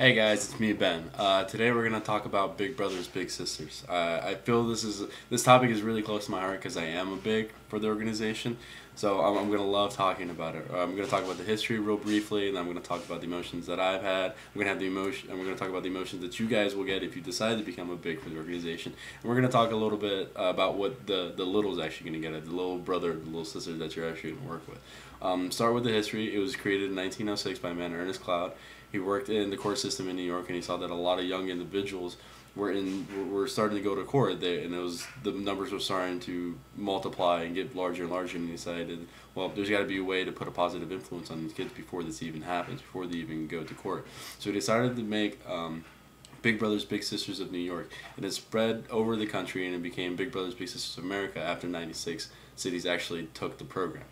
Hey guys, it's me Ben. Today we're gonna talk about Big Brothers Big Sisters. I feel this topic is really close to my heart because I am a big for the organization, so I'm gonna love talking about it. I'm gonna talk about the history real briefly, and then I'm gonna talk about the emotions that I've had. We're gonna have the emotion, and we're gonna talk about the emotions that you guys will get if you decide to become a big for the organization. And we're gonna talk a little bit about what the little's actually gonna get at, the little brother, the little sister that you're actually gonna work with. Start with the history. It was created in 1906 by a man, Ernest Cloud. He worked in the court system in New York, and he saw that a lot of young individuals were starting to go to court there, and the numbers were starting to multiply and get larger and larger. And he decided, well, there's got to be a way to put a positive influence on these kids before this even happens, before they even go to court. So he decided to make Big Brothers Big Sisters of New York, and it spread over the country, and it became Big Brothers Big Sisters of America after 96 cities actually took the program.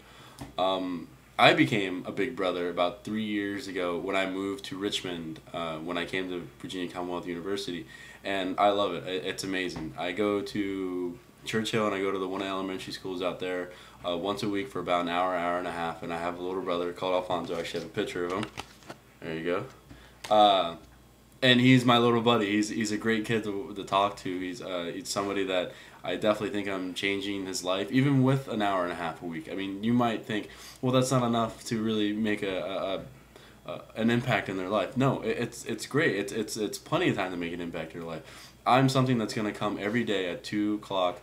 I became a big brother about 3 years ago when I moved to Richmond, when I came to Virginia Commonwealth University, and I love it. It's amazing. I go to Churchill and I go to the one elementary schools out there once a week for about an hour, hour and a half, and I have a little brother called Alfonso. I actually have a picture of him. There you go. And he's my little buddy. He's a great kid to talk to. He's somebody that I definitely think I'm changing his life, even with an hour and a half a week. I mean, you might think, well, that's not enough to really make an impact in their life. No, it's great. It's plenty of time to make an impact in their life. I'm something that's gonna come every day at 2 o'clock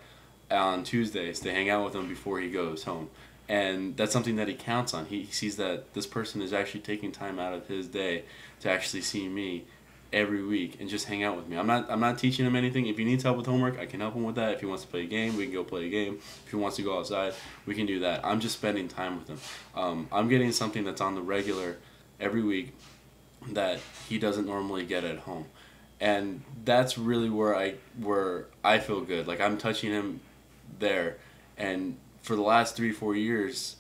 on Tuesdays to hang out with him before he goes home. And that's something that he counts on. He sees that this person is actually taking time out of his day to actually see me every week and just hang out with me. I'm not teaching him anything. If he needs help with homework, I can help him with that. If he wants to play a game, we can go play a game. If he wants to go outside, we can do that. I'm just spending time with him. I'm getting something that's on the regular every week that he doesn't normally get at home. And that's really where I feel good. Like I'm touching him there, and for the last 3 4 years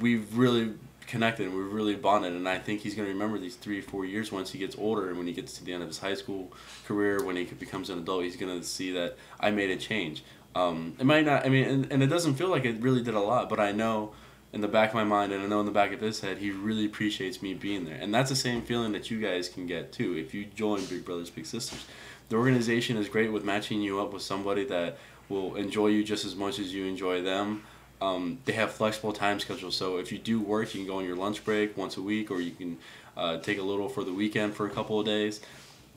we've really connected and we've really bonded, and I think he's going to remember these 3 4 years once he gets older, and when he gets to the end of his high school career, when he becomes an adult, he's going to see that I made a change. It might not, I mean, and it doesn't feel like it really did a lot, but I know in the back of my mind, and I know in the back of his head, he really appreciates me being there. And that's the same feeling that you guys can get too if you join Big Brothers Big Sisters. The organization is great with matching you up with somebody that will enjoy you just as much as you enjoy them. They have flexible time schedules, so if you do work, you can go on your lunch break once a week, or you can take a little for the weekend for a couple of days.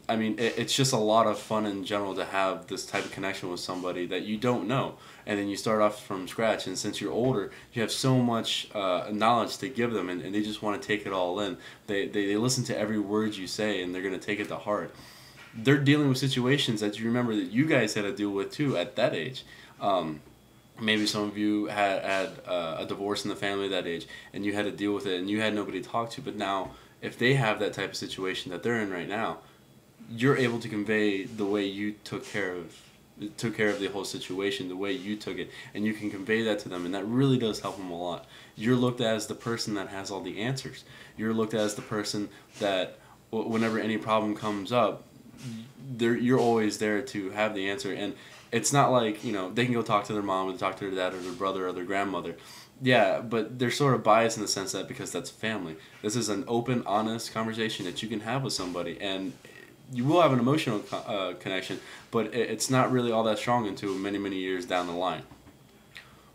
I mean, it's just a lot of fun in general to have this type of connection with somebody that you don't know, and then you start off from scratch. And since you're older, you have so much knowledge to give them, and they just want to take it all in. They listen to every word you say, and they're going to take it to heart. They're dealing with situations that you remember that you guys had to deal with too at that age. Maybe some of you had a divorce in the family at that age, and you had to deal with it, and you had nobody to talk to. But now, if they have that type of situation that they're in right now, you're able to convey the way you took care of the whole situation, the way you took it, and you can convey that to them, and that really does help them a lot. You're looked at as the person that has all the answers. You're looked at as the person that, whenever any problem comes up, you're always there to have the answer. And it's not like, they can go talk to their mom or talk to their dad or their brother or their grandmother. Yeah, but they're sort of biased in the sense that because that's family. This is an open, honest conversation that you can have with somebody, and you will have an emotional connection, but it's not really all that strong until many, many years down the line.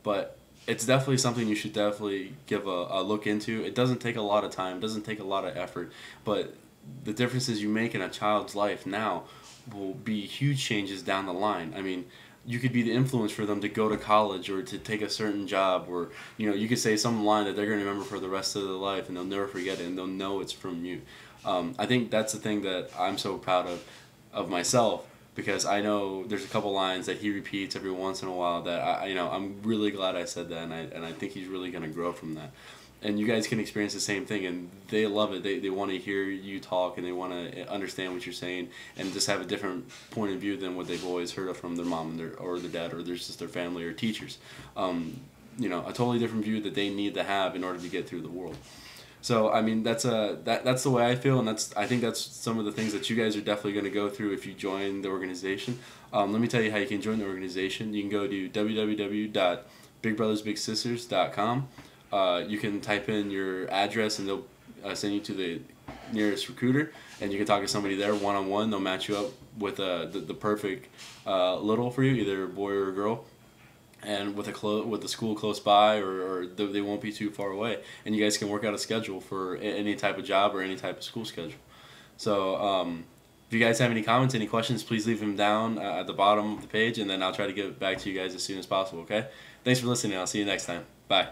But it's definitely something you should definitely give a look into. It doesn't take a lot of time, doesn't take a lot of effort, but the differences you make in a child's life now will be huge changes down the line. I mean, you could be the influence for them to go to college or to take a certain job, or you could say some line that they're going to remember for the rest of their life, and they'll never forget it, and they'll know it's from you. I think that's the thing that I'm so proud of myself, because I know there's a couple lines that he repeats every once in a while that I'm really glad I said that, and I think he's really going to grow from that. And you guys can experience the same thing, and they love it. They want to hear you talk, and they want to understand what you're saying, and just have a different point of view than what they've always heard of from their mom or their dad or just their family or teachers. A totally different view that they need to have in order to get through the world. So I mean, that's the way I feel, and I think that's some of the things that you guys are definitely going to go through if you join the organization. Let me tell you how you can join the organization. You can go to www.bigbrothersbigsisters.com. You can type in your address, and they'll send you to nearest recruiter, and you can talk to somebody there one-on-one. They'll match you up with the perfect little for you, either a boy or a girl, and with a school close by, or they won't be too far away, and you guys can work out a schedule for any type of job or any type of school schedule. So if you guys have any comments, any questions, please leave them down at the bottom of the page, and then I'll try to get back to you guys as soon as possible, okay? Thanks for listening. I'll see you next time. Bye.